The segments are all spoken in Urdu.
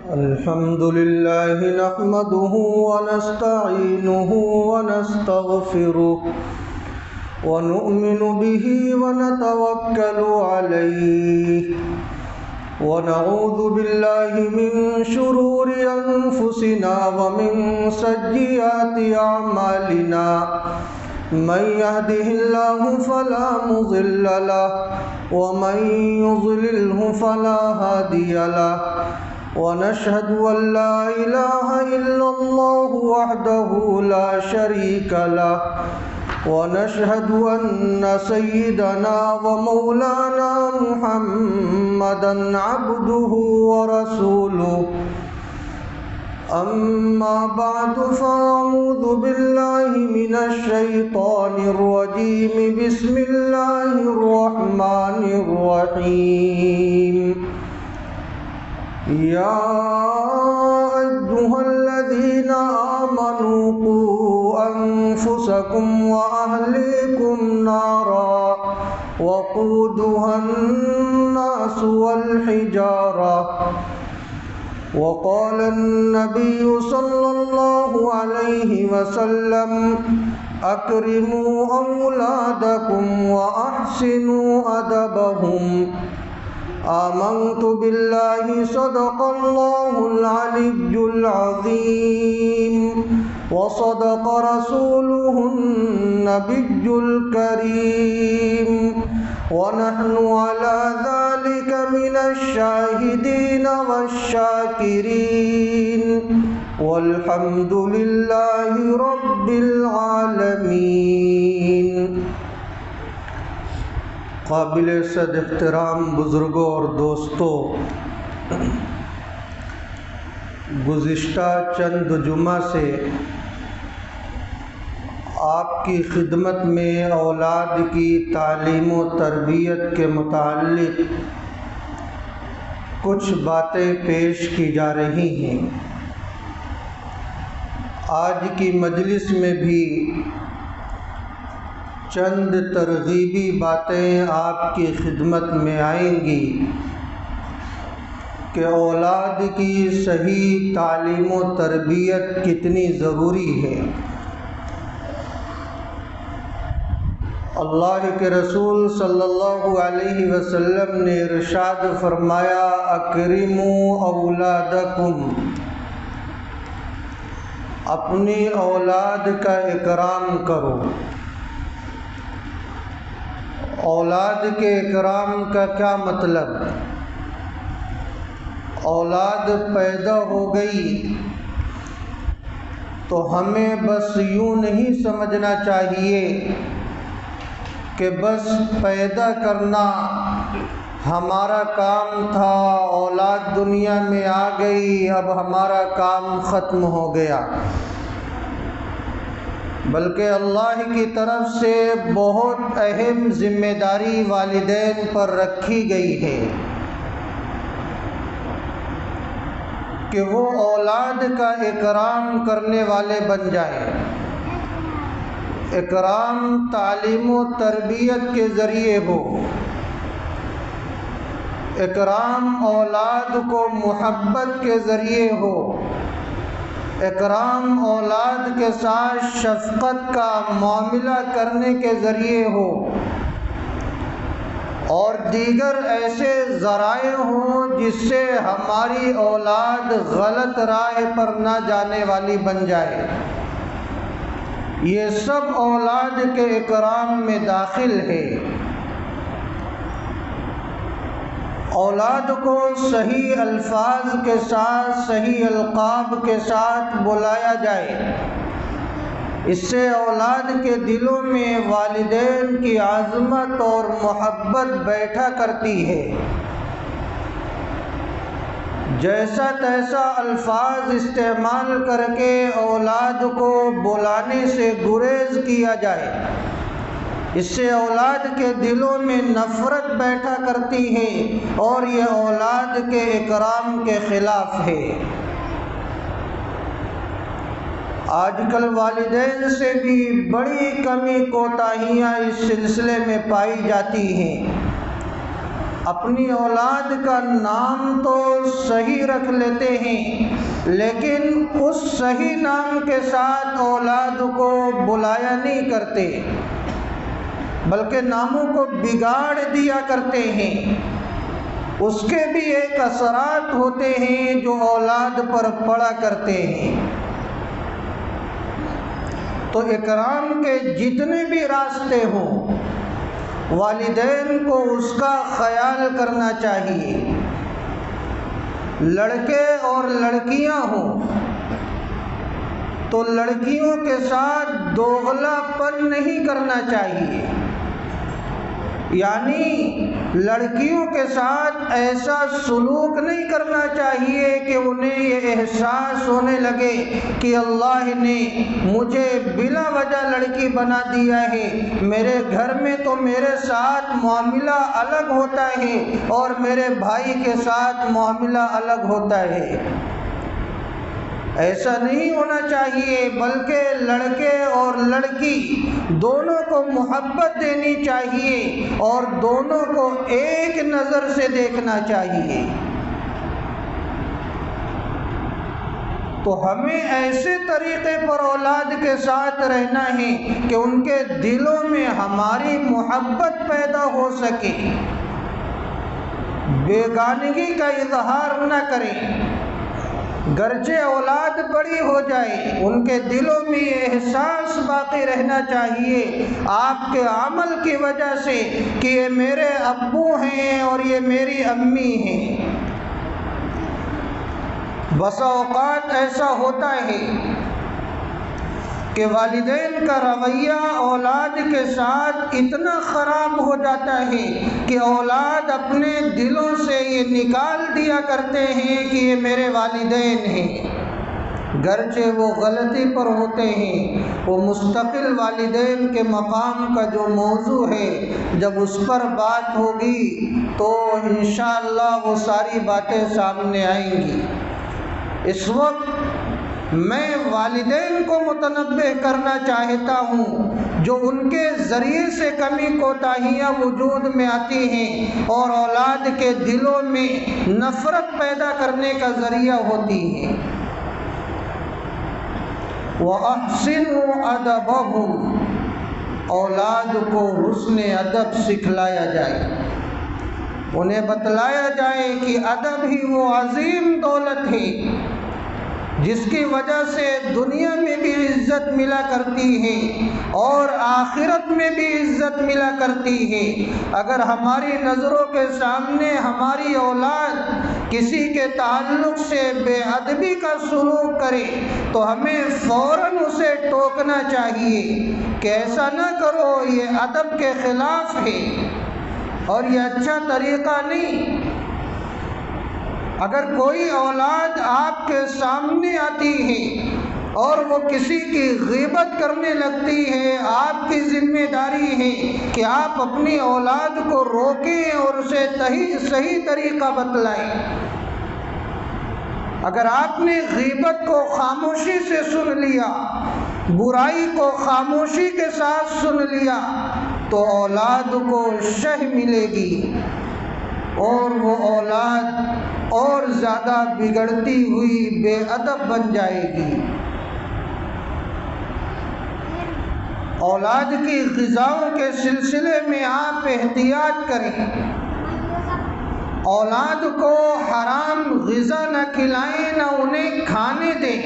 الحمد لله نحمده ونستعينه ونستغفره ونؤمن به ونتوكل عليه ونعوذ بالله من شرور أنفسنا ومن سيئات أعمالنا من يهده الله فلا مضل له ومن يضلله فلا هادي له ونشهد أن لا إله إلا الله وحده لا شريك له ونشهد أن سيدنا ومولانا محمدا عبده ورسوله أما بعد فأعوذ بالله من الشيطان الرجيم بسم الله الرحمن الرحيم يا أيها الذين آمنوا قوا أنفسكم وأهليكم نارا وقودها الناس والحجارة وقال النبي صلى الله عليه وسلم أكرموا أولادكم وأحسنوا أدبهم آمنت بالله صدق الله العلي العظيم وصدق رسوله النبي الكريم ونحن على ذلك من الشاهدين والشاكرين والحمد لله رب العالمين۔ قابل صد احترام بزرگوں اور دوستوں، گزشتہ چند جمعہ سے آپ کی خدمت میں اولاد کی تعلیم و تربیت کے متعلق کچھ باتیں پیش کی جا رہی ہیں۔ آج کی مجلس میں بھی چند ترغیبی باتیں آپ کی خدمت میں آئیں گی کہ اولاد کی صحیح تعلیم و تربیت کتنی ضروری ہے۔ اللہ کے رسول صلی اللہ علیہ وسلم نے ارشاد فرمایا اکرموا اولادکم، اپنی اولاد کا اکرام کرو۔ اولاد کے اکرام کا کیا مطلب؟ اولاد پیدا ہو گئی تو ہمیں بس یوں نہیں سمجھنا چاہیے کہ بس پیدا کرنا ہمارا کام تھا، اولاد دنیا میں آ گئی، اب ہمارا کام ختم ہو گیا، بلکہ اللہ کی طرف سے بہت اہم ذمہ داری والدین پر رکھی گئی ہے کہ وہ اولاد کا اکرام کرنے والے بن جائیں۔ اکرام تعلیم و تربیت کے ذریعے ہو، اکرام اولاد کو محبت کے ذریعے ہو، اکرام اولاد کے ساتھ شفقت کا معاملہ کرنے کے ذریعے ہو، اور دیگر ایسے ذرائع ہوں جس سے ہماری اولاد غلط راہ پر نہ جانے والی بن جائے۔ یہ سب اولاد کے اکرام میں داخل ہے۔ اولاد کو صحیح الفاظ کے ساتھ، صحیح القاب کے ساتھ بلایا جائے، اس سے اولاد کے دلوں میں والدین کی عظمت اور محبت بیٹھا کرتی ہے۔ جیسا تیسا الفاظ استعمال کر کے اولاد کو بلانے سے گریز کیا جائے، اس سے اولاد کے دلوں میں نفرت بیٹھا کرتی ہے اور یہ اولاد کے اکرام کے خلاف ہے۔ آج کل والدین سے بھی بڑی کمی کوتاہیاں اس سلسلے میں پائی جاتی ہیں۔ اپنی اولاد کا نام تو صحیح رکھ لیتے ہیں، لیکن اس صحیح نام کے ساتھ اولاد کو بلایا نہیں کرتے، بلکہ ناموں کو بگاڑ دیا کرتے ہیں۔ اس کے بھی ایک اثرات ہوتے ہیں جو اولاد پر پڑا کرتے ہیں۔ تو اکرام کے جتنے بھی راستے ہوں، والدین کو اس کا خیال کرنا چاہیے۔ لڑکے اور لڑکیاں ہوں تو لڑکیوں کے ساتھ دوغلا پن نہیں کرنا چاہیے، یعنی لڑکیوں کے ساتھ ایسا سلوک نہیں کرنا چاہیے کہ انہیں یہ احساس ہونے لگے کہ اللہ نے مجھے بلا وجہ لڑکی بنا دیا ہے، میرے گھر میں تو میرے ساتھ معاملہ الگ ہوتا ہے اور میرے بھائی کے ساتھ معاملہ الگ ہوتا ہے۔ ایسا نہیں ہونا چاہیے، بلکہ لڑکے اور لڑکی دونوں کو محبت دینی چاہیے اور دونوں کو ایک نظر سے دیکھنا چاہیے۔ تو ہمیں ایسے طریقے پر اولاد کے ساتھ رہنا ہے کہ ان کے دلوں میں ہماری محبت پیدا ہو سکے، بیگانگی کا اظہار نہ کریں۔ گرچہ اولاد بڑی ہو جائے، ان کے دلوں میں یہ احساس باقی رہنا چاہیے آپ کے عمل کی وجہ سے کہ یہ میرے ابو ہیں اور یہ میری امی ہیں۔ بسا اوقات ایسا ہوتا ہے کہ والدین کا رویہ اولاد کے ساتھ اتنا خراب ہو جاتا ہے کہ اولاد اپنے دلوں سے یہ نکال دیا کرتے ہیں کہ یہ میرے والدین ہیں، گرچہ وہ غلطی پر ہوتے ہیں۔ وہ مستقل والدین کے مقام کا جو موضوع ہے، جب اس پر بات ہوگی تو انشاءاللہ وہ ساری باتیں سامنے آئیں گی۔ اس وقت میں والدین کو متنبہ کرنا چاہتا ہوں جو ان کے ذریعے سے کمی کوتاہیاں وجود میں آتی ہیں اور اولاد کے دلوں میں نفرت پیدا کرنے کا ذریعہ ہوتی ہیں۔ وَأَحْسِنُوا أَدَبَهُمْ، اولاد کو حسن ادب سکھلایا جائے، انہیں بتلایا جائے کہ ادب ہی وہ عظیم دولت ہے جس کی وجہ سے دنیا میں بھی عزت ملا کرتی ہے اور آخرت میں بھی عزت ملا کرتی ہے۔ اگر ہماری نظروں کے سامنے ہماری اولاد کسی کے تعلق سے بے ادبی کا سلوک کرے تو ہمیں فوراً اسے ٹوکنا چاہیے کہ ایسا نہ کرو، یہ ادب کے خلاف ہے اور یہ اچھا طریقہ نہیں۔ اگر کوئی اولاد آپ کے سامنے آتی ہے اور وہ کسی کی غیبت کرنے لگتی ہے، آپ کی ذمہ داری ہے کہ آپ اپنی اولاد کو روکیں اور اسے صحیح طریقہ بتلائیں۔ اگر آپ نے غیبت کو خاموشی سے سن لیا، برائی کو خاموشی کے ساتھ سن لیا، تو اولاد کو شہ ملے گی اور وہ اولاد اور زیادہ بگڑتی ہوئی بے ادب بن جائے گی۔ اولاد کی غذاؤں کے سلسلے میں آپ احتیاط کریں، اولاد کو حرام غذا نہ کھلائیں، نہ انہیں کھانے دیں۔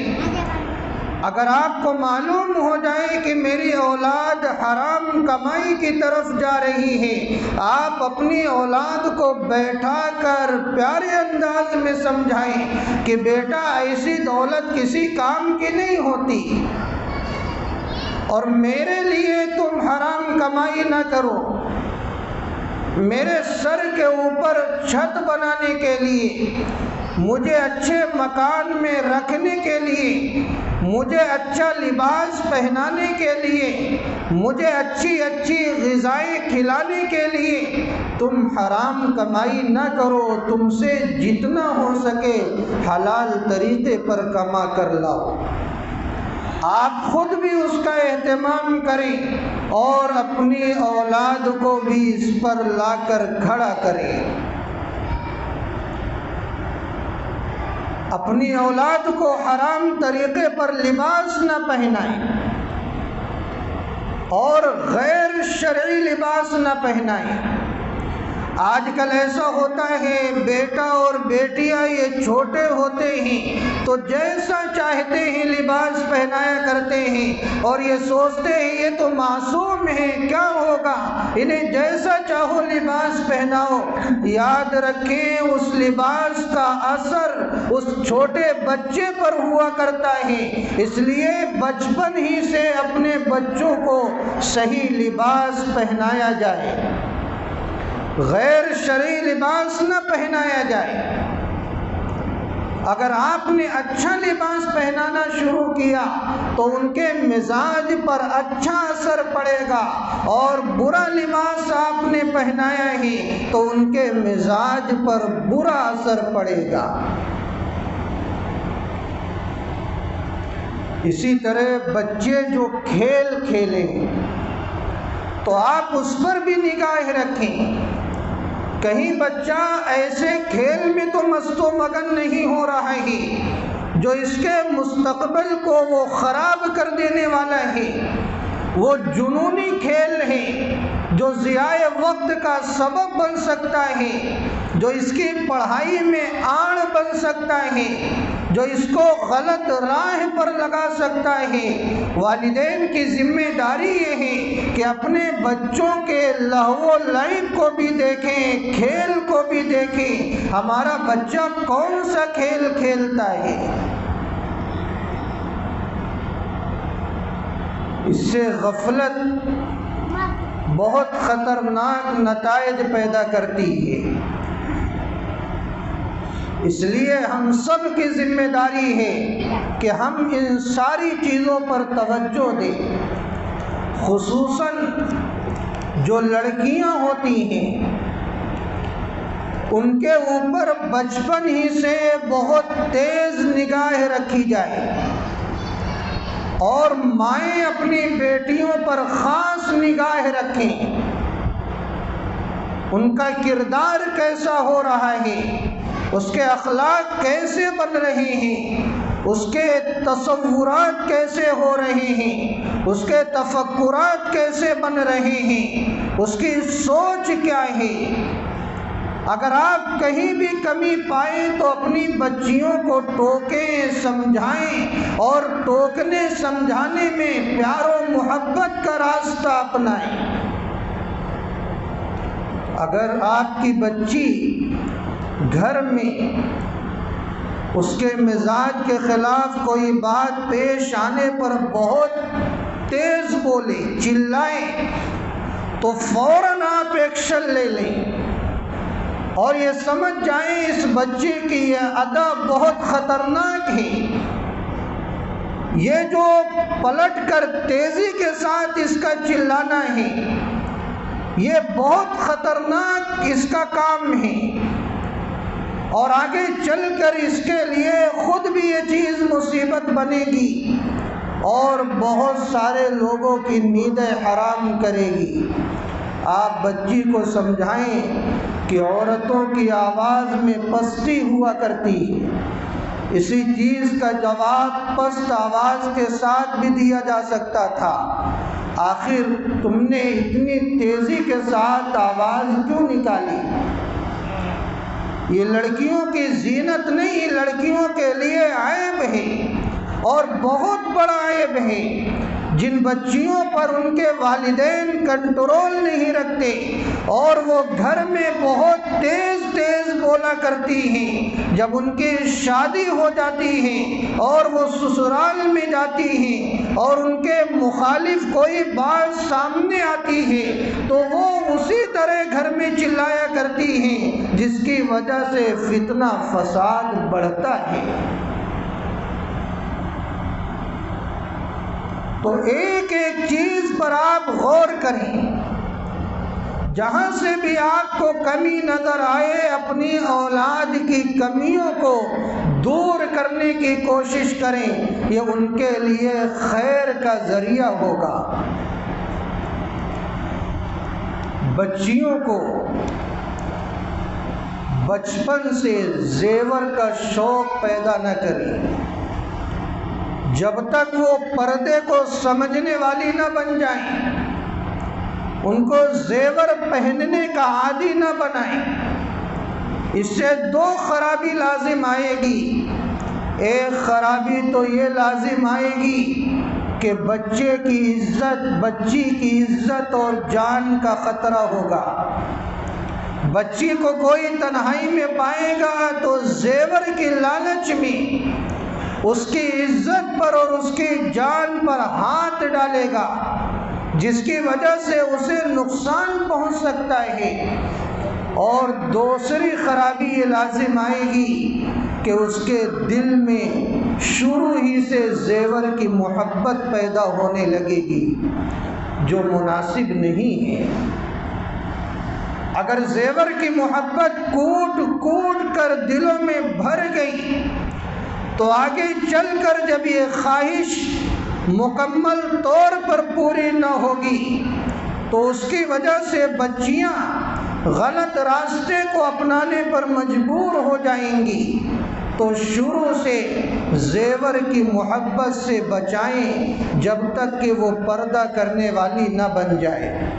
اگر آپ کو معلوم ہو جائے کہ میری اولاد حرام کمائی کی طرف جا رہی ہے، آپ اپنی اولاد کو بیٹھا کر پیارے انداز میں سمجھائیں کہ بیٹا ایسی دولت کسی کام کی نہیں ہوتی اور میرے لیے تم حرام کمائی نہ کرو۔ میرے سر کے اوپر چھت بنانے کے لیے، مجھے اچھے مکان میں رکھنے کے لیے، مجھے اچھا لباس پہنانے کے لیے، مجھے اچھی غذائیں کھلانے کے لیے تم حرام کمائی نہ کرو، تم سے جتنا ہو سکے حلال طریقے پر کما کر لاؤ۔ آپ خود بھی اس کا اہتمام کریں اور اپنی اولاد کو بھی اس پر لا کر کھڑا کریں۔ اپنی اولاد کو حرام طریقے پر لباس نہ پہنائیں اور غیر شرعی لباس نہ پہنائیں۔ آج کل ایسا ہوتا ہے بیٹا اور بیٹیاں یہ چھوٹے ہوتے ہیں تو جیسا چاہتے ہیں لباس پہنایا کرتے ہیں اور یہ سوچتے ہیں یہ تو معصوم ہے، کیا ہوگا، انہیں جیسا چاہو لباس پہناؤ۔ یاد رکھیں اس لباس کا اثر اس چھوٹے بچے پر ہوا کرتا ہے، اس لیے بچپن ہی سے اپنے بچوں کو صحیح لباس پہنایا جائے، غیر شرعی لباس نہ پہنایا جائے۔ اگر آپ نے اچھا لباس پہنانا شروع کیا تو ان کے مزاج پر اچھا اثر پڑے گا، اور برا لباس آپ نے پہنایا ہی تو ان کے مزاج پر برا اثر پڑے گا۔ اسی طرح بچے جو کھیل کھیلیں تو آپ اس پر بھی نگاہ رکھیں، کہیں بچہ ایسے کھیل میں تو مست و مگن نہیں ہو رہا ہے جو اس کے مستقبل کو وہ خراب کر دینے والا ہے، وہ جنونی کھیل ہے جو ضیاع وقت کا سبب بن سکتا ہے، جو اس کی پڑھائی میں آڑ بن سکتا ہے، جو اس کو غلط راہ پر لگا سکتا ہے۔ والدین کی ذمہ داری یہ ہے کہ اپنے بچوں کے لہو و لعب کو بھی دیکھیں، کھیل کو بھی دیکھیں، ہمارا بچہ کون سا کھیل کھیلتا ہے۔ اس سے غفلت بہت خطرناک نتائج پیدا کرتی ہے، اس لیے ہم سب کی ذمہ داری ہے کہ ہم ان ساری چیزوں پر توجہ دیں، خصوصاً جو لڑکیاں ہوتی ہیں ان کے اوپر بچپن ہی سے بہت تیز نگاہ رکھی جائے، اور مائیں اپنی بیٹیوں پر خاص نگاہ رکھیں، ان کا کردار کیسا ہو رہا ہے، اس کے اخلاق کیسے بن رہے ہیں، اس کے تصورات کیسے ہو رہے ہیں، اس کے تفکرات کیسے بن رہے ہیں، اس کی سوچ کیا ہے۔ اگر آپ کہیں بھی کمی پائیں تو اپنی بچیوں کو ٹوکیں، سمجھائیں، اور ٹوکنے سمجھانے میں پیار و محبت کا راستہ اپنائیں۔ اگر آپ کی بچی گھر میں اس کے مزاج کے خلاف کوئی بات پیش آنے پر بہت تیز بولے، چلائے، تو فوراً آپ ایکشن لے لیں اور یہ سمجھ جائیں اس بچے کی یہ ادا بہت خطرناک ہے، یہ جو پلٹ کر تیزی کے ساتھ اس کا چلانا ہے یہ بہت خطرناک اس کا کام ہے، اور آگے چل کر اس کے لیے خود بھی یہ چیز مصیبت بنے گی اور بہت سارے لوگوں کی نیندیں حرام کرے گی۔ آپ بچی کو سمجھائیں کہ عورتوں کی آواز میں پستی ہوا کرتی ہے، اسی چیز کا جواب پست آواز کے ساتھ بھی دیا جا سکتا تھا، آخر تم نے اتنی تیزی کے ساتھ آواز کیوں نکالی؟ یہ لڑکیوں کی زینت نہیں، لڑکیوں کے لیے عیب ہے، اور بہت بڑا عیب ہے۔ جن بچیوں پر ان کے والدین کنٹرول نہیں رکھتے اور وہ گھر میں بہت تیز تیز بولا کرتی ہیں، جب ان کی شادی ہو جاتی ہے اور وہ سسرال میں جاتی ہیں اور ان کے مخالف کوئی بات سامنے آتی ہے تو وہ اسی طرح گھر میں چلایا کرتی ہیں، جس کی وجہ سے فتنہ فساد بڑھتا ہے۔ تو ایک ایک چیز پر آپ غور کریں، جہاں سے بھی آپ کو کمی نظر آئے اپنی اولاد کی کمیوں کو دور کرنے کی کوشش کریں، یہ ان کے لیے خیر کا ذریعہ ہوگا۔ بچیوں کو بچپن سے زیور کا شوق پیدا نہ کریں، جب تک وہ پردے کو سمجھنے والی نہ بن جائیں، ان کو زیور پہننے کا عادی نہ بنائیں۔ اس سے دو خرابی لازم آئے گی۔ ایک خرابی تو یہ لازم آئے گی کہ بچے کی عزت، بچی کی عزت اور جان کا خطرہ ہوگا۔ بچی کو کوئی تنہائی میں پائے گا تو زیور کی لالچ میں اس کی عزت پر اور اس کی جان پر ہاتھ ڈالے گا، جس کی وجہ سے اسے نقصان پہنچ سکتا ہے۔ اور دوسری خرابی یہ لازم آئے گی کہ اس کے دل میں شروع ہی سے زیور کی محبت پیدا ہونے لگے گی، جو مناسب نہیں ہے۔ اگر زیور کی محبت کوٹ کوٹ کر دلوں میں بھر گئی تو آگے چل کر جب یہ خواہش مکمل طور پر پوری نہ ہوگی تو اس کی وجہ سے بچیاں غلط راستے کو اپنانے پر مجبور ہو جائیں گی۔ تو شروع سے زیور کی محبت سے بچائیں جب تک کہ وہ پردہ کرنے والی نہ بن جائے۔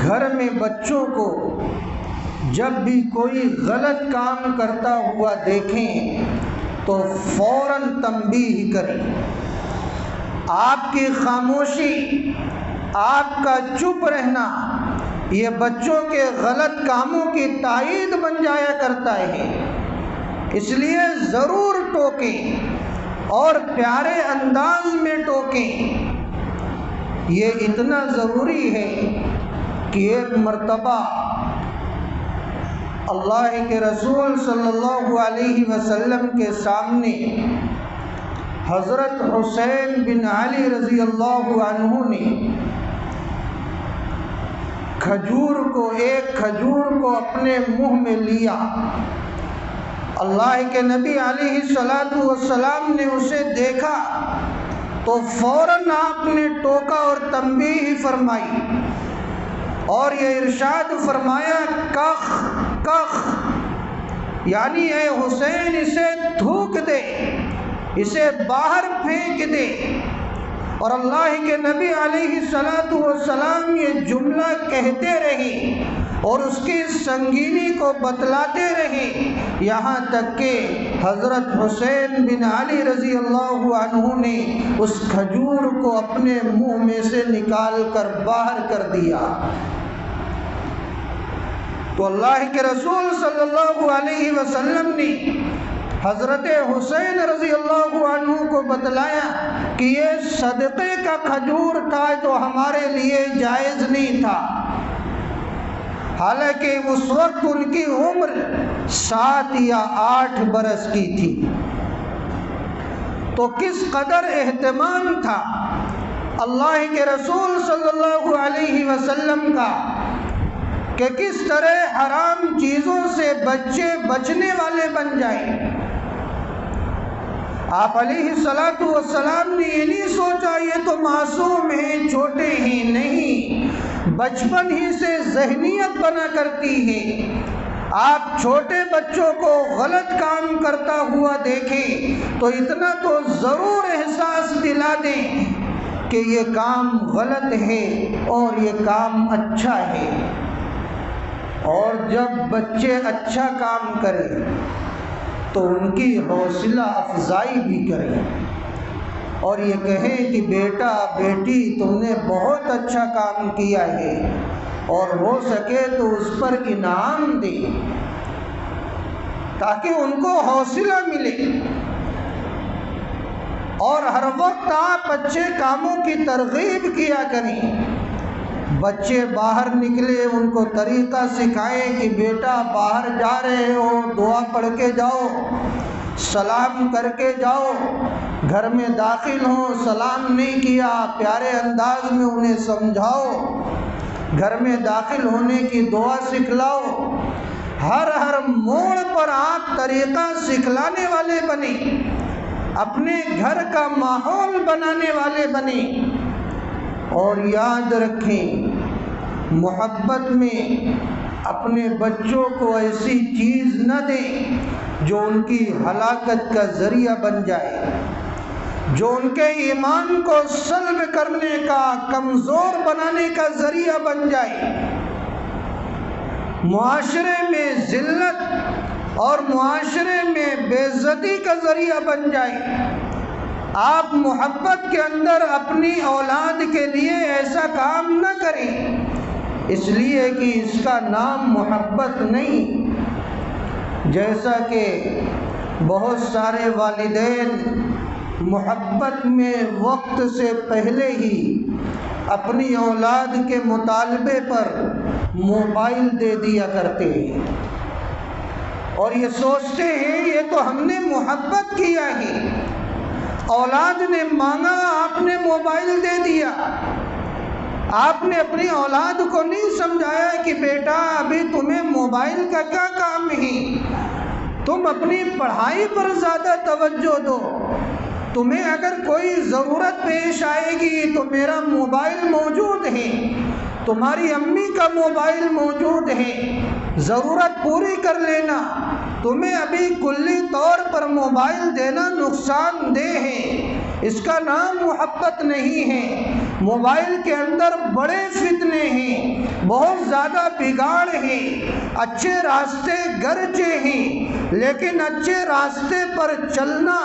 گھر میں بچوں کو جب بھی کوئی غلط کام کرتا ہوا دیکھیں تو فوراً تنبیہ کریں۔ آپ کی خاموشی، آپ کا چپ رہنا یہ بچوں کے غلط کاموں کی تائید بن جایا کرتا ہے۔ اس لیے ضرور ٹوکیں اور پیارے انداز میں ٹوکیں۔ یہ اتنا ضروری ہے کہ ایک مرتبہ اللہ کے رسول صلی اللہ علیہ وسلم کے سامنے حضرت حسین بن علی رضی اللہ عنہ نے ایک کھجور کو اپنے منہ میں لیا۔ اللہ کے نبی علیہ الصلوۃ والسلام نے اسے دیکھا تو فوراً آپ نے ٹوکا اور تنبیہ فرمائی اور یہ ارشاد فرمایا کخ کخ، یعنی اے حسین اسے تھوک دے، اسے باہر پھینک دے۔ اور اللہ کے نبی علیہ الصلوۃ والسلام یہ جملہ کہتے رہے اور اس کی سنگینی کو بتلاتے رہے، یہاں تک کہ حضرت حسین بن علی رضی اللہ عنہ نے اس کھجور کو اپنے منہ میں سے نکال کر باہر کر دیا۔ تو اللہ کے رسول صلی اللہ علیہ وسلم نے حضرت حسین رضی اللہ عنہ کو بتلایا کہ یہ صدقے کا کھجور تھا جو ہمارے لیے جائز نہیں تھا، حالانکہ اس وقت ان کی عمر 7 یا 8 برس کی تھی۔ تو کس قدر اہتمام تھا اللہ کے رسول صلی اللہ علیہ وسلم کا کہ کس طرح حرام چیزوں سے بچے بچنے والے بن جائیں۔ آپ علیہ الصلوۃ والسلام نے یہ نہیں سوچا یہ تو معصوم ہیں، چھوٹے ہیں، نہیں، بچپن ہی سے ذہنیت بنا کرتی ہے۔ آپ چھوٹے بچوں کو غلط کام کرتا ہوا دیکھیں تو اتنا تو ضرور احساس دلا دیں کہ یہ کام غلط ہے اور یہ کام اچھا ہے۔ اور جب بچے اچھا کام کریں تو ان کی حوصلہ افزائی بھی کریں اور یہ کہیں کہ بیٹا بیٹی تم نے بہت اچھا کام کیا ہے، اور ہو سکے تو اس پر انعام دیں تاکہ ان کو حوصلہ ملے۔ اور ہر وقت آپ اچھے کاموں کی ترغیب کیا کریں۔ بچے باہر نکلے ان کو طریقہ سکھائیں کہ بیٹا باہر جا رہے ہو دعا پڑھ کے جاؤ، سلام کر کے جاؤ، گھر میں داخل ہو سلام نہیں کیا، پیارے انداز میں انہیں سمجھاؤ، گھر میں داخل ہونے کی دعا سکھلاؤ۔ ہر موڑ پر آپ طریقہ سکھلانے والے بنیں، اپنے گھر کا ماحول بنانے والے بنیں۔ اور یاد رکھیں محبت میں اپنے بچوں کو ایسی چیز نہ دیں جو ان کی ہلاکت کا ذریعہ بن جائے، جو ان کے ایمان کو سلب کرنے کا، کمزور بنانے کا ذریعہ بن جائے، معاشرے میں ذلت اور معاشرے میں بے عزتی کا ذریعہ بن جائے۔ آپ محبت کے اندر اپنی اولاد کے لیے ایسا کام نہ کریں، اس لیے کہ اس کا نام محبت نہیں۔ جیسا کہ بہت سارے والدین محبت میں وقت سے پہلے ہی اپنی اولاد کے مطالبے پر موبائل دے دیا کرتے ہیں اور یہ سوچتے ہیں یہ تو ہم نے محبت کیا ہے، اولاد نے مانگا آپ نے موبائل دے دیا۔ آپ نے اپنی اولاد کو نہیں سمجھایا کہ بیٹا ابھی تمہیں موبائل کا کیا کام ہے، تم اپنی پڑھائی پر زیادہ توجہ دو، تمہیں اگر کوئی ضرورت پیش آئے گی تو میرا موبائل موجود ہے، تمہاری امی کا موبائل موجود ہے، ضرورت پوری کر لینا، تمہیں ابھی کلی طور پر موبائل دینا نقصان دہ ہے، اس کا نام محبت نہیں ہے۔ موبائل کے اندر بڑے فتنے ہیں، بہت زیادہ بگاڑ ہے، اچھے راستے گرچہ ہیں لیکن اچھے راستے پر چلنا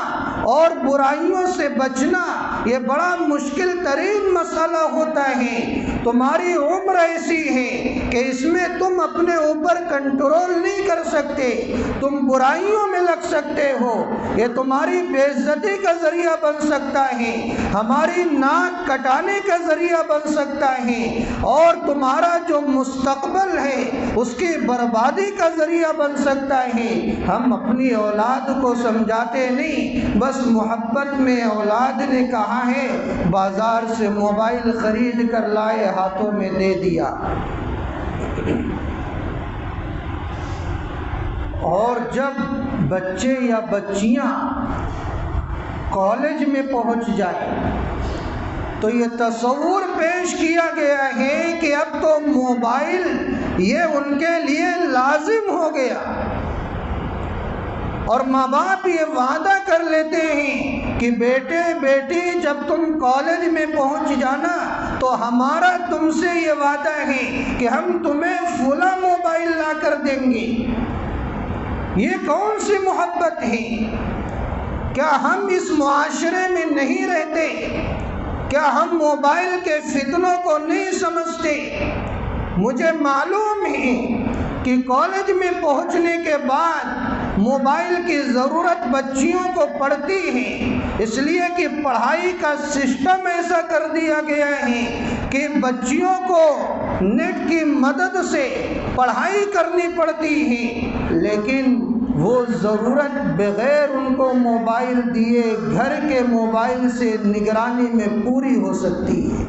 اور برائیوں سے بچنا یہ بڑا مشکل ترین مسئلہ ہوتا ہے۔ تمہاری عمر ایسی ہے کہ اس میں تم اپنے اوپر کنٹرول نہیں کر سکتے، تم برائیوں میں لگ سکتے ہو، یہ تمہاری بے عزتی کا ذریعہ بن سکتا ہے، ہماری ناک کٹانے کا ذریعہ بن سکتا ہے اور تمہارا جو مستقبل ہے اس کی بربادی کا ذریعہ بن سکتا ہے۔ ہم اپنی اولاد کو سمجھاتے نہیں، بس محبت میں اولاد نے کہا ہے بازار سے موبائل خرید کر لائے، ہاتھوں میں دے دیا، اور جب بچے یا بچیاں کالج میں پہنچ جائیں تو یہ تصور پیش کیا گیا ہے کہ اب تو موبائل یہ ان کے لیے لازم ہو گیا، اور ماں باپ یہ وعدہ کر لیتے ہیں کہ بیٹے بیٹی جب تم کالج میں پہنچ جانا تو ہمارا تم سے یہ وعدہ ہے کہ ہم تمہیں فلاں موبائل لا کر دیں گے۔ یہ کون سی محبت ہے؟ کیا ہم اس معاشرے میں نہیں رہتے؟ کیا ہم موبائل کے فتنوں کو نہیں سمجھتے؟ مجھے معلوم ہے کہ کالج میں پہنچنے کے بعد موبائل کی ضرورت بچیوں کو پڑتی ہے، اس لیے کہ پڑھائی کا سسٹم ایسا کر دیا گیا ہے کہ بچیوں کو نیٹ کی مدد سے پڑھائی کرنی پڑتی ہے، لیکن وہ ضرورت بغیر ان کو موبائل دیے گھر کے موبائل سے نگرانی میں پوری ہو سکتی ہے،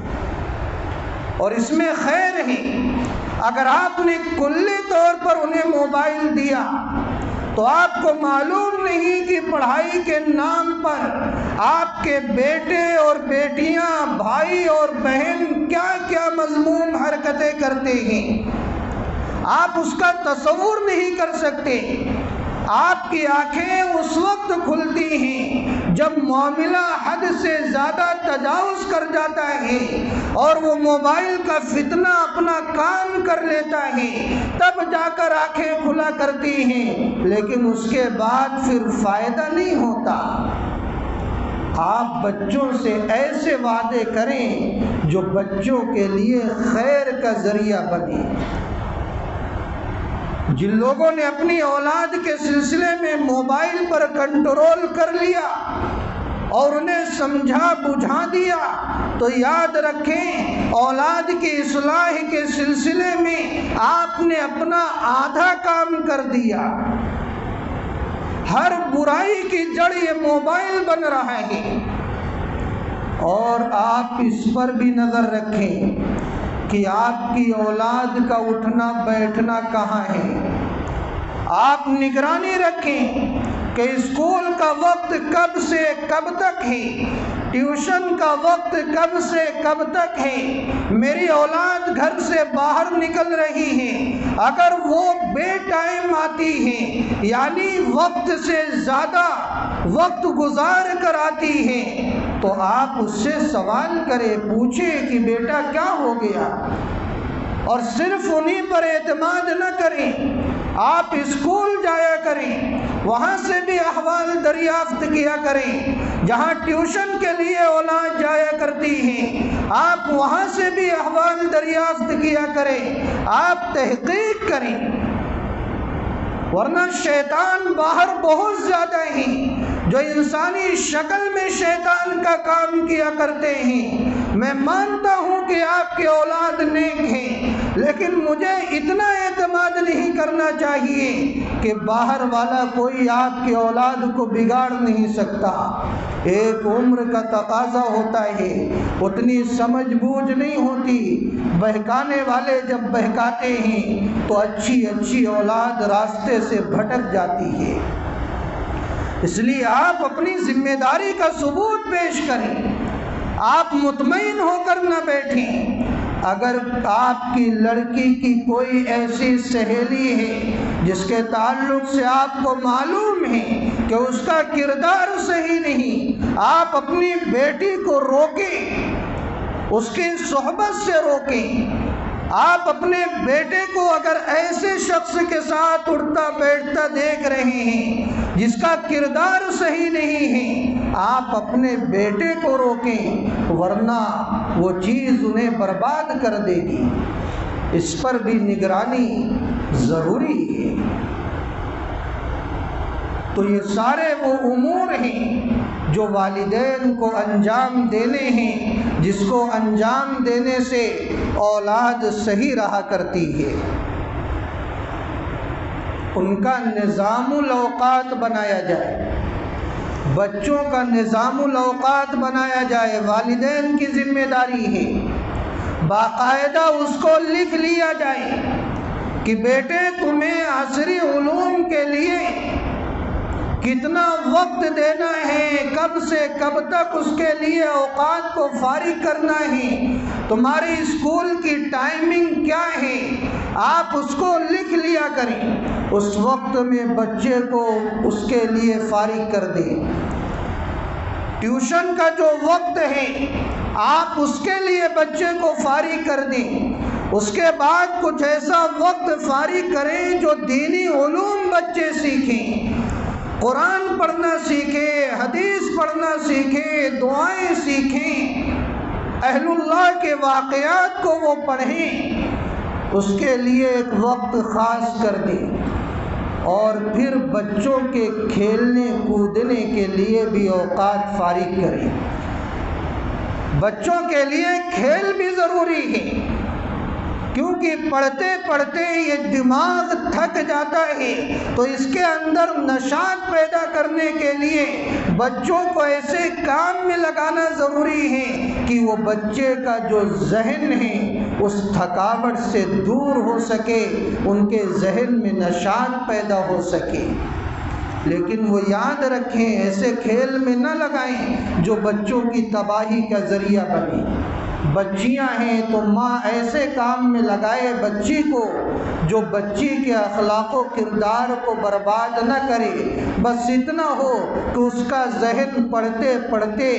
اور اس میں خیر ہے۔ اگر آپ نے کلی طور پر انہیں موبائل دیا تو آپ کو معلوم نہیں کہ پڑھائی کے نام پر آپ کے بیٹے اور بیٹیاں، بھائی اور بہن کیا کیا مذموم حرکتیں کرتے ہیں، آپ اس کا تصور نہیں کر سکتے۔ آپ کی آنکھیں اس وقت کھلتی ہیں جب معاملہ حد سے زیادہ تجاوز کر جاتا ہے اور وہ موبائل کا فتنہ اپنا کام کر لیتا ہے، تب جا کر آنکھیں کھلا کرتی ہیں، لیکن اس کے بعد پھر فائدہ نہیں ہوتا۔ آپ بچوں سے ایسے وعدے کریں جو بچوں کے لیے خیر کا ذریعہ بنے۔ جن لوگوں نے اپنی اولاد کے سلسلے میں موبائل پر کنٹرول کر لیا اور انہیں سمجھا بجھا دیا، تو یاد رکھیں اولاد کی اصلاح کے سلسلے میں آپ نے اپنا آدھا کام کر دیا۔ ہر برائی کی جڑ یہ موبائل بن رہا ہے، اور آپ اس پر بھی نظر رکھیں کہ آپ کی اولاد کا اٹھنا بیٹھنا کہاں ہے۔ آپ نگرانی رکھیں کہ اسکول کا وقت کب سے کب تک ہے، ٹیوشن کا وقت کب سے کب تک ہے، میری اولاد گھر سے باہر نکل رہی ہے، اگر وہ بے ٹائم آتی ہے یعنی وقت سے زیادہ وقت گزار کر آتی ہے، تو آپ اس سے سوال کریں، پوچھیں کہ بیٹا کیا ہو گیا، اور صرف انہی پر اعتماد نہ کریں، آپ اسکول جایا کریں، وہاں سے بھی احوال دریافت کیا کریں، جہاں ٹیوشن کے لیے اولاد جایا کرتی ہیں آپ وہاں سے بھی احوال دریافت کیا کریں، آپ تحقیق کریں، ورنہ شیطان باہر بہت زیادہ ہیں جو انسانی شکل میں شیطان کا کام کیا کرتے ہیں۔ میں مانتا ہوں کہ آپ کی اولاد نیک ہیں، لیکن مجھے اتنا اعتماد نہیں کرنا چاہیے کہ باہر والا کوئی آپ کی اولاد کو بگاڑ نہیں سکتا۔ ایک عمر کا تقاضا ہوتا ہے، اتنی سمجھ بوجھ نہیں ہوتی، بہکانے والے جب بہکاتے ہیں تو اچھی اولاد راستے سے بھٹک جاتی ہے۔ اس لیے آپ اپنی ذمہ داری کا ثبوت پیش کریں، آپ مطمئن ہو کر نہ بیٹھیں۔ اگر آپ کی لڑکی کی کوئی ایسی سہیلی ہے جس کے تعلق سے آپ کو معلوم ہے کہ اس کا کردار صحیح نہیں، آپ اپنی بیٹی کو روکیں، اس کی صحبت سے روکیں۔ آپ اپنے بیٹے کو اگر ایسے شخص کے ساتھ اٹھتا بیٹھتا دیکھ رہے ہیں جس کا کردار صحیح نہیں ہے، آپ اپنے بیٹے کو روکیں، ورنہ وہ چیز انہیں برباد کر دے گی۔ اس پر بھی نگرانی ضروری ہے۔ تو یہ سارے وہ امور ہیں جو والدین کو انجام دینے ہیں، جس کو انجام دینے سے اولاد صحیح رہا کرتی ہے۔ ان کا نظام الاوقات بنایا جائے، بچوں کا نظام الاوقات بنایا جائے، والدین کی ذمہ داری ہے۔ باقاعدہ اس کو لکھ لیا جائے کہ بیٹے تمہیں عصری علوم کے لیے کتنا وقت دینا ہے، کب سے کب تک اس کے لیے اوقات کو فارغ کرنا ہے، تمہاری اسکول کی ٹائمنگ کیا ہے، آپ اس کو لکھ لیا کریں، اس وقت میں بچے کو اس کے لیے فارغ کر دیں۔ ٹیوشن کا جو وقت ہے آپ اس کے لیے بچے کو فارغ کر دیں، اس کے بعد کچھ ایسا وقت فارغ کریں جو دینی علوم بچے سیکھیں، قرآن پڑھنا سیکھیں، حدیث پڑھنا سیکھیں، دعائیں سیکھیں، اہل اللہ کے واقعات کو وہ پڑھیں، اس کے لیے ایک وقت خاص کر دیں، اور پھر بچوں کے کھیلنے کودنے کے لیے بھی اوقات فارغ کریں۔ بچوں کے لیے کھیل بھی ضروری ہے، کیونکہ پڑھتے پڑھتے یہ دماغ تھک جاتا ہے، تو اس کے اندر نشاط پیدا کرنے کے لیے بچوں کو ایسے کام میں لگانا ضروری ہے کہ وہ بچے کا جو ذہن ہے اس تھکاوٹ سے دور ہو سکے، ان کے ذہن میں نشاط پیدا ہو سکے۔ لیکن وہ یاد رکھیں، ایسے کھیل میں نہ لگائیں جو بچوں کی تباہی کا ذریعہ بنے۔ بچیاں ہیں تو ماں ایسے کام میں لگائے بچی کو جو بچی کے اخلاق و کردار کو برباد نہ کرے، بس اتنا ہو کہ اس کا ذہن پڑھتے پڑھتے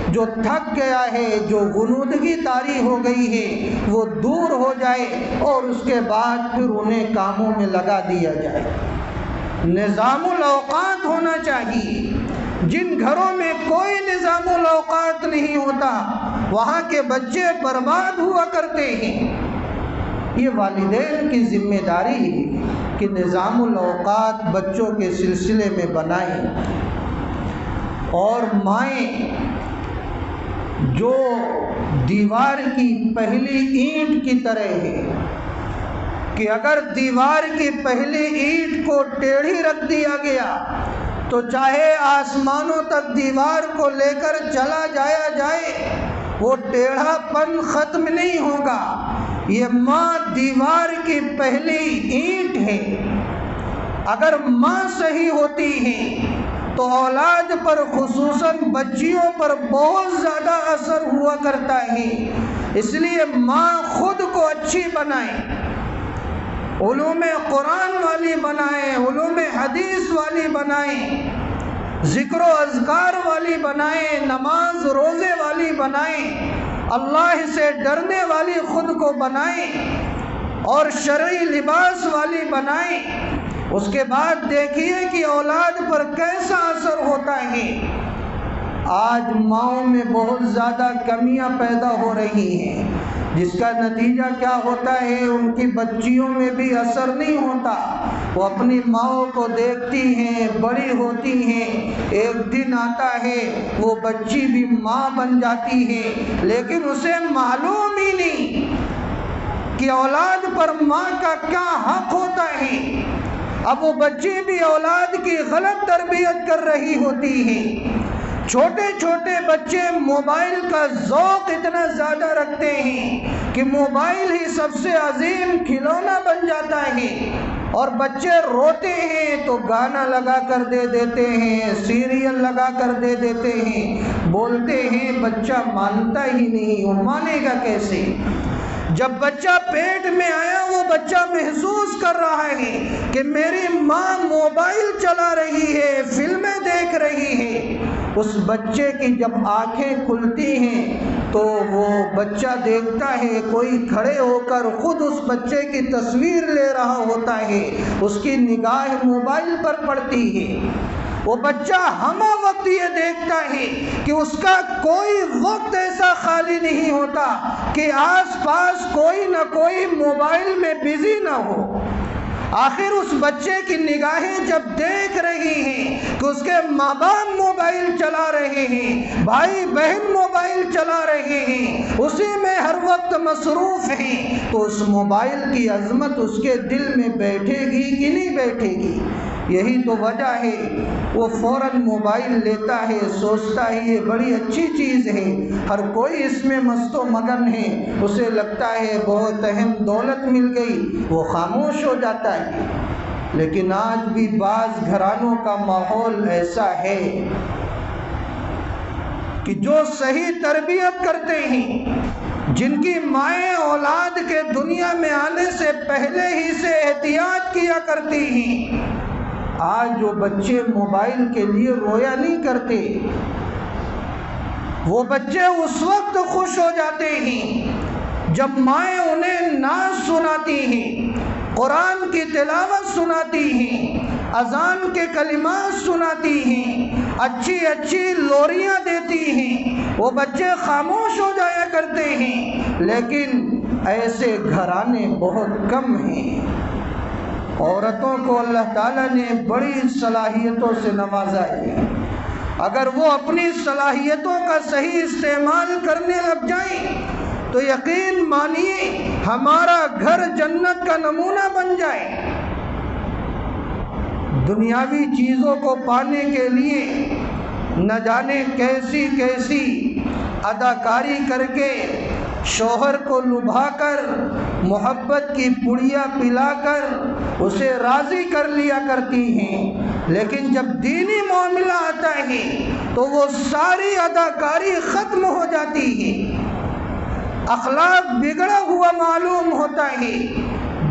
جو تھک گیا ہے، جو غنودگی طاری ہو گئی ہے، وہ دور ہو جائے، اور اس کے بعد پھر انہیں کاموں میں لگا دیا جائے۔ نظام الاوقات ہونا چاہیے۔ جن گھروں میں کوئی نظام الاوقات نہیں ہوتا وہاں کے بچے برباد ہوا کرتے ہیں۔ یہ والدین کی ذمہ داری ہے کہ نظام الاوقات بچوں کے سلسلے میں بنائیں، اور مائیں جو دیوار کی پہلی اینٹ کی طرح ہے کہ اگر دیوار کی پہلی اینٹ کو ٹیڑھی رکھ دیا گیا تو چاہے آسمانوں تک دیوار کو لے کر چلا جائے وہ ٹیڑھا پن ختم نہیں ہوگا۔ یہ ماں دیوار کی پہلی اینٹ ہے، اگر ماں صحیح ہوتی ہے تو اولاد پر خصوصاً بچیوں پر بہت زیادہ اثر ہوا کرتا ہے۔ اس لیے ماں خود کو اچھی بنائے، علوم قرآن والی بنائے، علوم حدیث والی بنائے، ذکر و اذکار والی بنائے، نماز روزے والی بنائے، اللہ سے ڈرنے والی خود کو بنائے اور شرعی لباس والی بنائے۔ اس کے بعد دیکھیے کہ اولاد پر کیسا اثر ہوتا ہے۔ آج ماؤں میں بہت زیادہ کمیاں پیدا ہو رہی ہیں، جس کا نتیجہ کیا ہوتا ہے، ان کی بچیوں میں بھی اثر نہیں ہوتا۔ وہ اپنی ماؤں کو دیکھتی ہیں، بڑی ہوتی ہیں، ایک دن آتا ہے وہ بچی بھی ماں بن جاتی ہے، لیکن اسے معلوم ہی نہیں کہ اولاد پر ماں کا کیا حق ہوتا ہے۔ اب وہ بچی بھی اولاد کی غلط تربیت کر رہی ہوتی ہے۔ چھوٹے چھوٹے بچے موبائل کا ذوق اتنا زیادہ رکھتے ہیں کہ موبائل ہی سب سے عظیم کھلونا بن جاتا ہے، اور بچے روتے ہیں تو گانا لگا کر دے دیتے ہیں، سیریل لگا کر دے دیتے ہیں، بولتے ہیں، بچہ مانتا ہی نہیں، وہ مانے گا کیسے؟ جب بچہ پیٹ میں آیا وہ بچہ محسوس کر رہا ہے کہ میری ماں موبائل چلا رہی ہے، فلمیں دیکھ رہی ہے۔ اس بچے کی جب آنکھیں کھلتی ہیں تو وہ بچہ دیکھتا ہے کوئی کھڑے ہو کر خود اس بچے کی تصویر لے رہا ہوتا ہے، اس کی نگاہ موبائل پر پڑتی ہے۔ وہ بچہ ہمہ وقت یہ دیکھتا ہے کہ اس کا کوئی وقت ایسا خالی نہیں ہوتا کہ آس پاس کوئی نہ کوئی موبائل میں بزی نہ ہو۔ آخر اس بچے کی نگاہیں جب دیکھ رہی ہیں کہ اس کے ماں باپ موبائل چلا رہے ہیں، بھائی بہن موبائل چلا رہے ہیں، اسی میں ہر وقت مصروف ہیں، تو اس موبائل کی عظمت اس کے دل میں بیٹھے گی کہ نہیں بیٹھے گی؟ یہی تو وجہ ہے وہ فوراً موبائل لیتا ہے، سوچتا ہے یہ بڑی اچھی چیز ہے، ہر کوئی اس میں مست و مگن ہے، اسے لگتا ہے بہت اہم دولت مل گئی، وہ خاموش ہو جاتا ہے۔ لیکن آج بھی بعض گھرانوں کا ماحول ایسا ہے کہ جو صحیح تربیت کرتے ہیں، جن کی مائیں اولاد کے دنیا میں آنے سے پہلے ہی سے احتیاط کیا کرتی ہیں، آج جو بچے موبائل کے لیے رویا نہیں کرتے، وہ بچے اس وقت خوش ہو جاتے ہیں جب مائیں انہیں نعت سناتی ہیں، قرآن کی تلاوت سناتی ہیں، اذان کے کلمات سناتی ہیں، اچھی اچھی لوریاں دیتی ہیں، وہ بچے خاموش ہو جایا کرتے ہیں۔ لیکن ایسے گھرانے بہت کم ہیں۔ عورتوں کو اللہ تعالیٰ نے بڑی صلاحیتوں سے نوازا ہے، اگر وہ اپنی صلاحیتوں کا صحیح استعمال کرنے لگ جائیں تو یقین مانیے ہمارا گھر جنت کا نمونہ بن جائے۔ دنیاوی چیزوں کو پانے کے لیے نہ جانے کیسی کیسی اداکاری کر کے، شوہر کو لبھا کر، محبت کی پڑیا پلا کر اسے راضی کر لیا کرتی ہیں، لیکن جب دینی معاملہ آتا ہے تو وہ ساری اداکاری ختم ہو جاتی ہے، اخلاق بگڑا ہوا معلوم ہوتا ہے،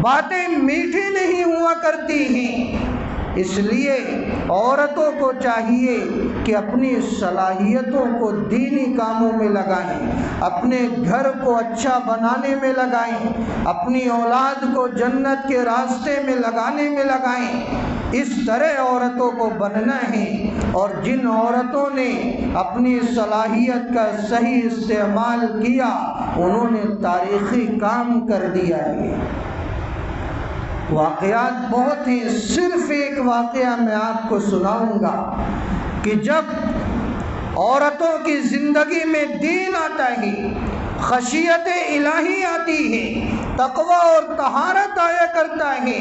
باتیں میٹھی نہیں ہوا کرتی ہیں۔ اس لیے عورتوں کو چاہیے کہ اپنی صلاحیتوں کو دینی کاموں میں لگائیں، اپنے گھر کو اچھا بنانے میں لگائیں، اپنی اولاد کو جنت کے راستے میں لگانے میں لگائیں۔ اس طرح عورتوں کو بننا ہے، اور جن عورتوں نے اپنی صلاحیت کا صحیح استعمال کیا انہوں نے تاریخی کام کر دیا ہے۔ واقعات بہت ہیں، صرف ایک واقعہ میں آپ کو سناؤں گا کہ جب عورتوں کی زندگی میں دین آتا ہے، خشیت الہی آتی ہے، تقوی اور طہارت آیا کرتا ہے،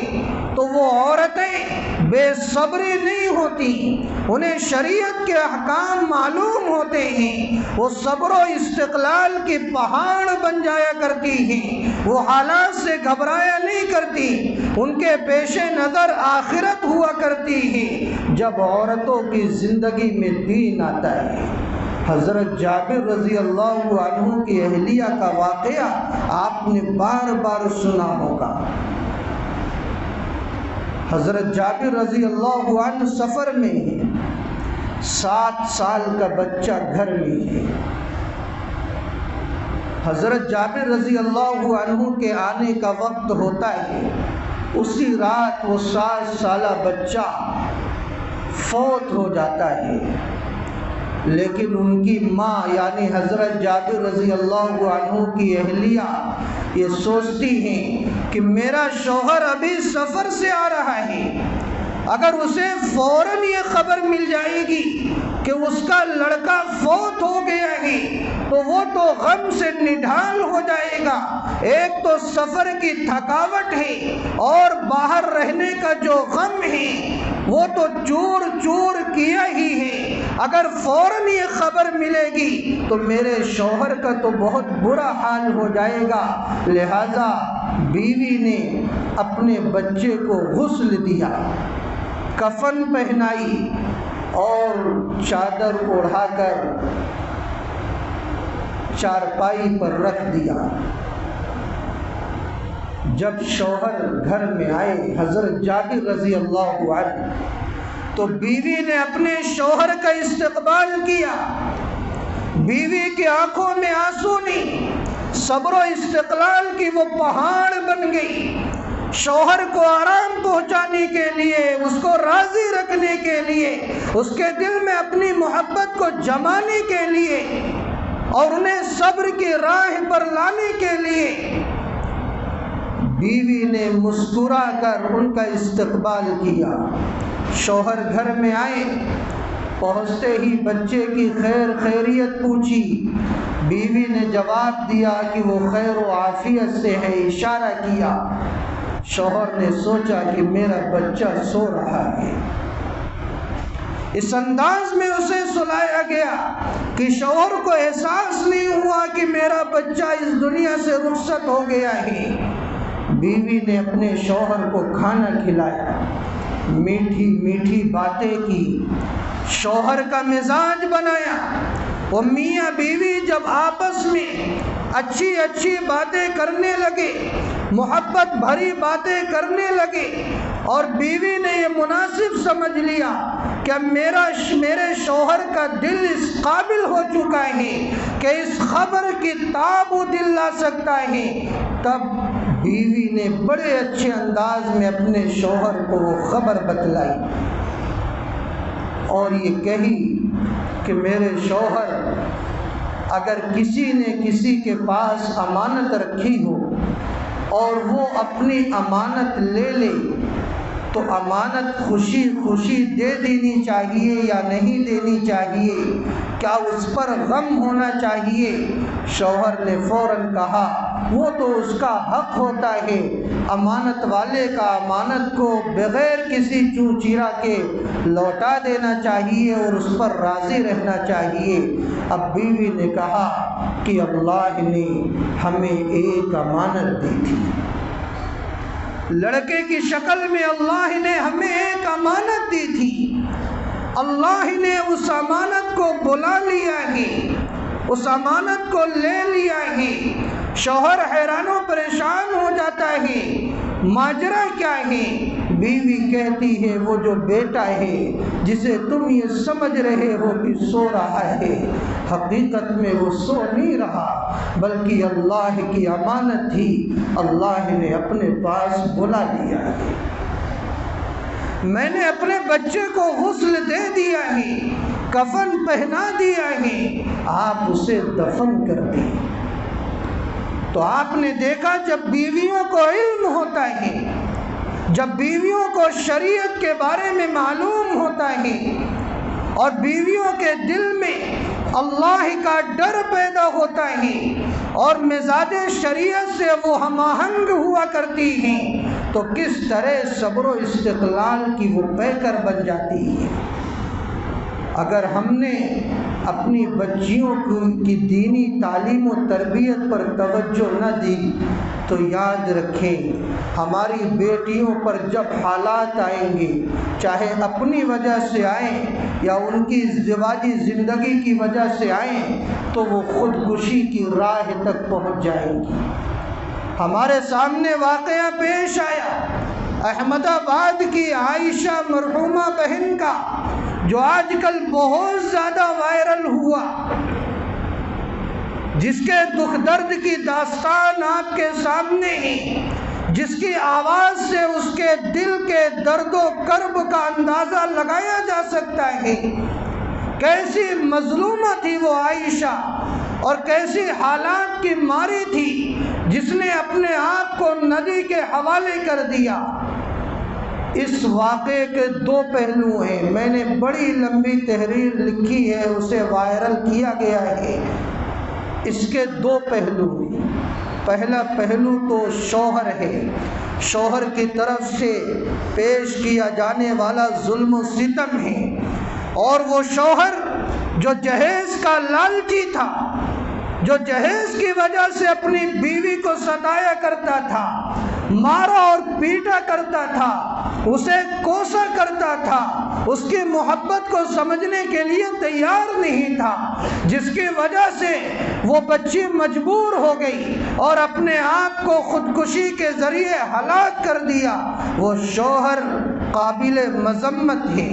تو وہ عورتیں بے صبری نہیں ہوتی، انہیں شریعت کے احکام معلوم ہوتے ہیں، وہ صبر و استقلال کی پہاڑ بن جایا کرتی ہیں، وہ حالات سے گھبرایا نہیں کرتی، ان کے پیش نظر آخرت ہوا کرتی ہے جب عورتوں کی زندگی میں دین آتا ہے۔ حضرت جابر رضی اللہ عنہ کی اہلیہ کا واقعہ آپ نے بار بار سنا ہوگا۔ حضرت جابر رضی اللہ عنہ سفر میں ہے، 7 سال کا بچہ گھر میں ہے۔ حضرت جابر رضی اللہ عنہ کے آنے کا وقت ہوتا ہے، اسی رات وہ 7 سالہ بچہ فوت ہو جاتا ہے، لیکن ان کی ماں یعنی حضرت جابر رضی اللہ عنہ کی اہلیہ یہ سوچتی ہیں کہ میرا شوہر ابھی سفر سے آ رہا ہے، اگر اسے فوراً یہ خبر مل جائے گی کہ اس کا لڑکا فوت ہو گیا ہے تو وہ تو غم سے نڈھال ہو جائے گا، ایک تو سفر کی تھکاوٹ ہے اور باہر رہنے کا جو غم ہے وہ تو چور چور کیا ہی ہے، اگر فوراً یہ خبر ملے گی تو میرے شوہر کا تو بہت برا حال ہو جائے گا۔ لہذا بیوی نے اپنے بچے کو غسل دیا، کفن پہنائی اور چادر اوڑھا کر چارپائی پر رکھ دیا۔ جب شوہر گھر میں آئے حضرت جابر رضی اللہ عنہ تو بیوی نے اپنے شوہر کا استقبال کیا، بیوی کی آنکھوں میں آنسو نہیں، صبر و استقلال کی وہ پہاڑ بن گئی، شوہر کو آرام پہنچانے کے لیے، اس کو راضی رکھنے کے لیے، اس کے دل میں اپنی محبت کو جمانے کے لیے اور انہیں صبر کی راہ پر لانے کے لیے بیوی نے مسکرا کر ان کا استقبال کیا۔ شوہر گھر میں آئے، پہنچتے ہی بچے کی خیر خیریت پوچھی، بیوی نے جواب دیا کہ وہ خیر و عافیت سے ہے، اشارہ کیا۔ شوہر نے سوچا کہ میرا بچہ سو رہا ہے، اس انداز میں اسے سلایا گیا کہ شوہر کو احساس نہیں ہوا کہ میرا بچہ اس دنیا سے رخصت ہو گیا ہے۔ بیوی نے اپنے شوہر کو کھانا کھلایا، میٹھی میٹھی باتیں کی، شوہر کا مزاج بنایا۔ وہ میاں بیوی جب آپس میں اچھی اچھی باتیں کرنے لگے، محبت بھری باتیں کرنے لگے اور بیوی نے یہ مناسب سمجھ لیا کہ میرے شوہر کا دل اس قابل ہو چکا ہے کہ اس خبر کی تاب و دل لا سکتا ہے، تب بیوی نے بڑے اچھے انداز میں اپنے شوہر کو وہ خبر بتلائی اور یہ کہی کہ میرے شوہر اگر کسی نے کسی کے پاس امانت رکھی ہو اور وہ اپنی امانت لے لے تو امانت خوشی خوشی دے دینی چاہیے یا نہیں دینی چاہیے، کیا اس پر غم ہونا چاہیے؟ شوہر نے فوراً کہا وہ تو اس کا حق ہوتا ہے، امانت والے کا امانت کو بغیر کسی چوں چیرا کے لوٹا دینا چاہیے اور اس پر راضی رہنا چاہیے۔ اب بیوی نے کہا کہ اللہ نے ہمیں ایک امانت دی تھی، لڑکے کی شکل میں اللہ نے ہمیں ایک امانت دی تھی، اللہ نے اس امانت کو بلا لیا ہے، اس امانت کو لے لیا ہے۔ شوہر حیران و پریشان ہو جاتا ہے، ماجرا کیا ہے؟ بیوی کہتی ہے وہ جو بیٹا ہے جسے تم یہ سمجھ رہے ہو کہ سو رہا ہے، حقیقت میں وہ سو نہیں رہا بلکہ اللہ کی امانت تھی، اللہ نے اپنے پاس بلا لیا ہے، میں نے اپنے بچے کو غسل دے دیا ہے، کفن پہنا دیا ہے، آپ اسے دفن کر دیں۔ تو آپ نے دیکھا جب بیویوں کو علم ہوتا ہے، جب بیویوں کو شریعت کے بارے میں معلوم ہوتا ہے اور بیویوں کے دل میں اللہ کا ڈر پیدا ہوتا ہے اور مزاج شریعت سے وہ ہم آہنگ ہوا کرتی ہیں، تو کس طرح صبر و استقلال کی وہ پیکر بن جاتی ہے۔ اگر ہم نے اپنی بچیوں کی دینی تعلیم و تربیت پر توجہ نہ دی تو یاد رکھیں ہماری بیٹیوں پر جب حالات آئیں گے، چاہے اپنی وجہ سے آئیں یا ان کی ازدواجی زندگی کی وجہ سے آئیں، تو وہ خودکشی کی راہ تک پہنچ جائیں گی۔ ہمارے سامنے واقعہ پیش آیا احمد آباد کی عائشہ مرحومہ بہن کا، جو آج کل بہت زیادہ وائرل ہوا، جس کے دکھ درد کی داستان آپ کے سامنے ہے، جس کی آواز سے اس کے دل کے درد و کرب کا اندازہ لگایا جا سکتا ہے۔ کیسی مظلومہ تھی وہ عائشہ، اور کیسی حالات کی ماری تھی، جس نے اپنے آپ کو ندی کے حوالے کر دیا۔ اس واقعے کے دو پہلو ہیں، میں نے بڑی لمبی تحریر لکھی ہے، اسے وائرل کیا گیا ہے۔ اس کے دو پہلو ہیں۔ پہلا پہلو تو شوہر ہے، شوہر کی طرف سے پیش کیا جانے والا ظلم و ستم ہے، اور وہ شوہر جو جہیز کا لالچی تھا، جو جہیز کی وجہ سے اپنی بیوی کو ستایا کرتا تھا، مارا اور پیٹا کرتا تھا، اسے کوسا کرتا تھا، اس کی محبت کو سمجھنے کے لیے تیار نہیں تھا، جس کی وجہ سے وہ بچی مجبور ہو گئی اور اپنے آپ کو خودکشی کے ذریعے ہلاک کر دیا، وہ شوہر قابل مذمت ہے۔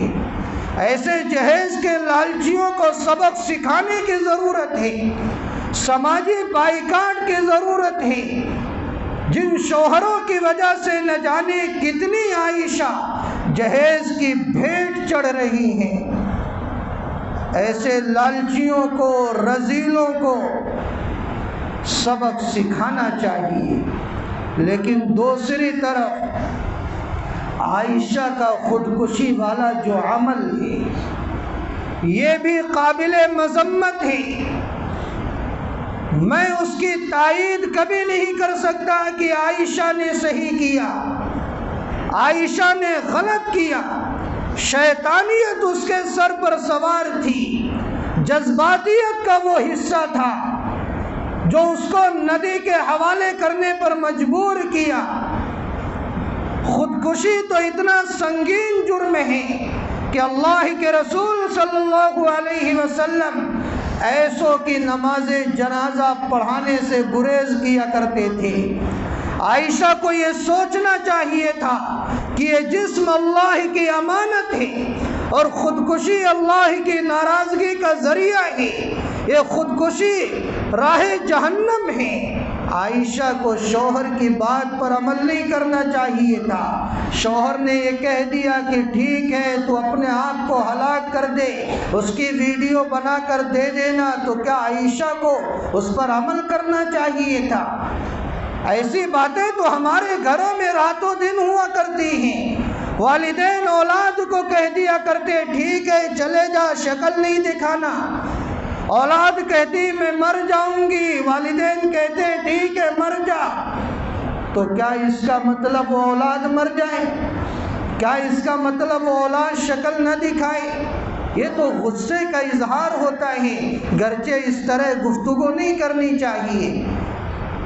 ایسے جہیز کے لالچیوں کو سبق سکھانے کی ضرورت ہے، سماجی بائیکاٹ کی ضرورت ہے۔ جن شوہروں کی وجہ سے نہ جانے کتنی عائشہ جہیز کی بھیٹ چڑھ رہی ہیں، ایسے لالچیوں کو، رذیلوں کو سبق سکھانا چاہیے۔ لیکن دوسری طرف عائشہ کا خودکشی والا جو عمل ہے، یہ بھی قابل مذمت ہے۔ میں اس کی تائید کبھی نہیں کر سکتا کہ عائشہ نے صحیح کیا، عائشہ نے غلط کیا۔ شیطانیت اس کے سر پر سوار تھی، جذباتیت کا وہ حصہ تھا جو اس کو ندی کے حوالے کرنے پر مجبور کیا۔ خودکشی تو اتنا سنگین جرم ہے کہ اللہ کے رسول صلی اللہ علیہ وسلم ایسوں کی نماز جنازہ پڑھانے سے گریز کیا کرتے تھے۔ عائشہ کو یہ سوچنا چاہیے تھا کہ یہ جسم اللہ کی امانت ہے اور خودکشی اللہ کی ناراضگی کا ذریعہ ہے، یہ خودکشی راہ جہنم ہے۔ عائشہ کو شوہر کی بات پر عمل نہیں کرنا چاہیے تھا۔ شوہر نے یہ کہہ دیا کہ ٹھیک ہے تو اپنے آپ کو ہلاک کر دے، اس کی ویڈیو بنا کر دے دینا، تو کیا عائشہ کو اس پر عمل کرنا چاہیے تھا؟ ایسی باتیں تو ہمارے گھروں میں راتوں دن ہوا کرتی ہیں۔ والدین اولاد کو کہہ دیا کرتے ٹھیک ہے چلے جا، شکل نہیں دکھانا۔ اولاد کہتی میں مر جاؤں گی، والدین کہتے ٹھیک ہے مر جا۔ تو کیا اس کا مطلب وہ اولاد مر جائے؟ کیا اس کا مطلب وہ اولاد شکل نہ دکھائے؟ یہ تو غصے کا اظہار ہوتا ہے، گرچہ اس طرح گفتگو نہیں کرنی چاہیے۔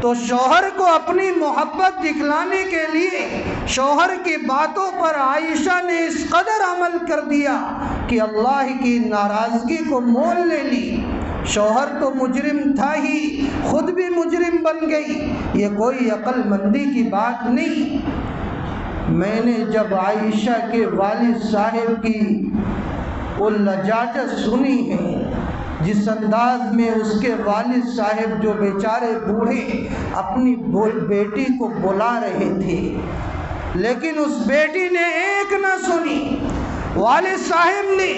تو شوہر کو اپنی محبت دکھلانے کے لیے شوہر کی باتوں پر عائشہ نے اس قدر عمل کر دیا کہ اللہ کی ناراضگی کو مول لے لی۔ شوہر تو مجرم تھا ہی، خود بھی مجرم بن گئی، یہ کوئی عقل مندی کی بات نہیں۔ میں نے جب عائشہ کے والد صاحب کی وہ لجاجت سنی ہے، جس انداز میں اس کے والد صاحب جو بیچارے بوڑھے اپنی بیٹی کو بلا رہے تھے، لیکن اس بیٹی نے ایک نہ سنی۔ والد صاحب نے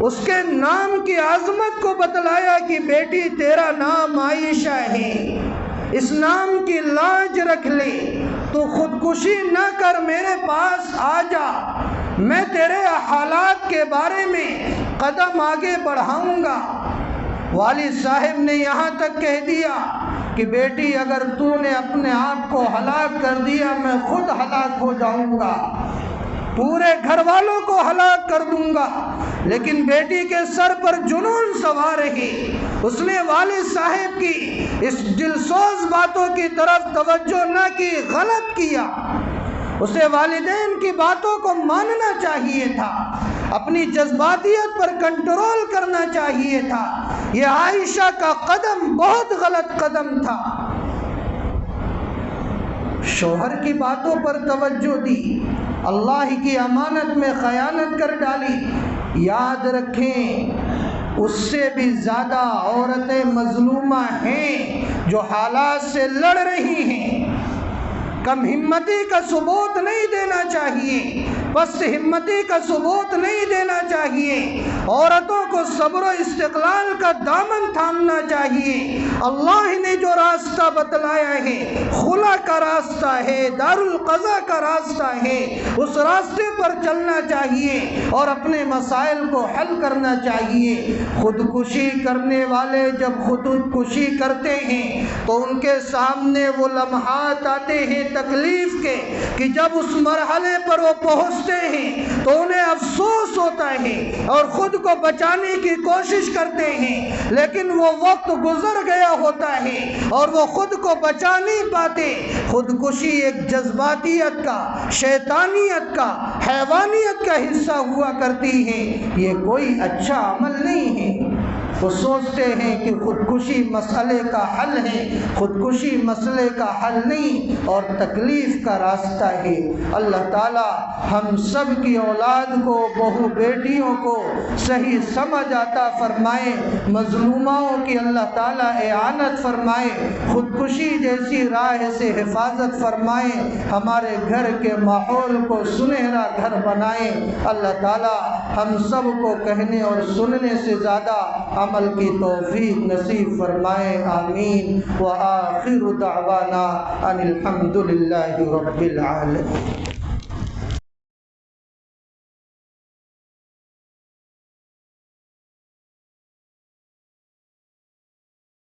اس کے نام کی عظمت کو بتلایا کہ بیٹی تیرا نام عائشہ ہے، اس نام کی لاج رکھ لے، تو خودکشی نہ کر، میرے پاس آ جا، میں تیرے حالات کے بارے میں قدم آگے بڑھاؤں گا۔ والد صاحب نے یہاں تک کہہ دیا کہ بیٹی اگر تو نے اپنے آپ کو ہلاک کر دیا میں خود ہلاک ہو جاؤں گا، پورے گھر والوں کو ہلاک کر دوں گا۔ لیکن بیٹی کے سر پر جنون سوار رہی، اس نے والد صاحب کی اس دلسوز باتوں کی طرف توجہ نہ کی، غلط کیا۔ اسے والدین کی باتوں کو ماننا چاہیے تھا، اپنی جذباتیت پر کنٹرول کرنا چاہیے تھا۔ یہ عائشہ کا قدم بہت غلط قدم تھا۔ شوہر کی باتوں پر توجہ دی، اللہ کی امانت میں خیانت کر ڈالی۔ یاد رکھیں اس سے بھی زیادہ عورتیں مظلومہ ہیں جو حالات سے لڑ رہی ہیں۔ کم ہمتی کا ثبوت نہیں دینا چاہیے، پست ہمتی کا ثبوت نہیں دینا چاہیے۔ عورتوں کو صبر و استقلال کا دامن تھامنا چاہیے۔ اللہ نے جو راستہ بتلایا ہے، خلا کا راستہ ہے، دارالقضا کا راستہ ہے، اس راستے پر چلنا چاہیے اور اپنے مسائل کو حل کرنا چاہیے۔ خودکشی کرنے والے جب خودکشی کرتے ہیں تو ان کے سامنے وہ لمحات آتے ہیں تکلیف کے کہ جب اس مرحلے پر وہ پہنچتے ہیں تو انہیں افسوس ہوتا ہے اور خود کو بچانے کی کوشش کرتے ہیں، لیکن وہ وقت گزر گیا ہوتا ہے اور وہ خود کو بچا نہیں پاتے۔ خودکشی ایک جذباتیت کا، شیطانیت کا، حیوانیت کا حصہ ہوا کرتی ہے، یہ کوئی اچھا عمل نہیں ہے۔ وہ سوچتے ہیں کہ خودکشی مسئلے کا حل ہے، خودکشی مسئلے کا حل نہیں اور تکلیف کا راستہ ہے۔ اللہ تعالی ہم سب کی اولاد کو، بہو بیٹیوں کو صحیح سمجھ عطا فرمائے، مظلوماؤں کی اللہ تعالی اعانت فرمائے، خودکشی جیسی راہ سے حفاظت فرمائے، ہمارے گھر کے ماحول کو سنہرا گھر بنائے۔ اللہ تعالی ہم سب کو کہنے اور سننے سے زیادہ عمل کی توفیق نصیب فرمائے، آمین۔ وآخر دعوانا ان الحمد للہ رب العالمین۔